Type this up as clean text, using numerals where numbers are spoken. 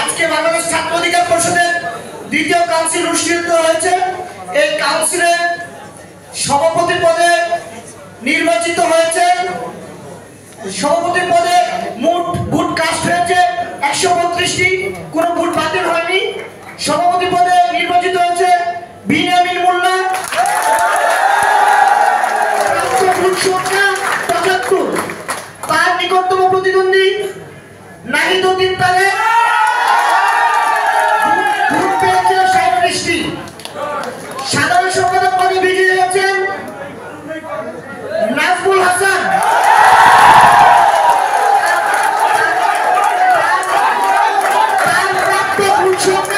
আজকে বাংলাদেশ ছাত্র অধিকার পরিষদের দ্বিতীয় কাউন্সিল অনুষ্ঠিত হয়েছে। এই কাউন্সিলে সভাপতি পদে নির্বাচিত হয়েছে, সভাপতি পদে মোট ভোট কাস্ট হয়েছে 132টি, কোনো ভোট বাতিল হয়নি। সভাপতি পদে নির্বাচিত হয়েছে বিনিয়ামিন মোল্লা, ভোট সংখ্যা 75। তার নিকটতম প্রতিদ্বন্দ্বী নাহিদউদ্দিন তালেব, ভোট পেয়েছে 37টি। সাধারণ সম্পাদক পদে বিজয়ী হয়েছেন নাজমুল হাসান, তার প্রাপ্ত ভোট সংখ্যা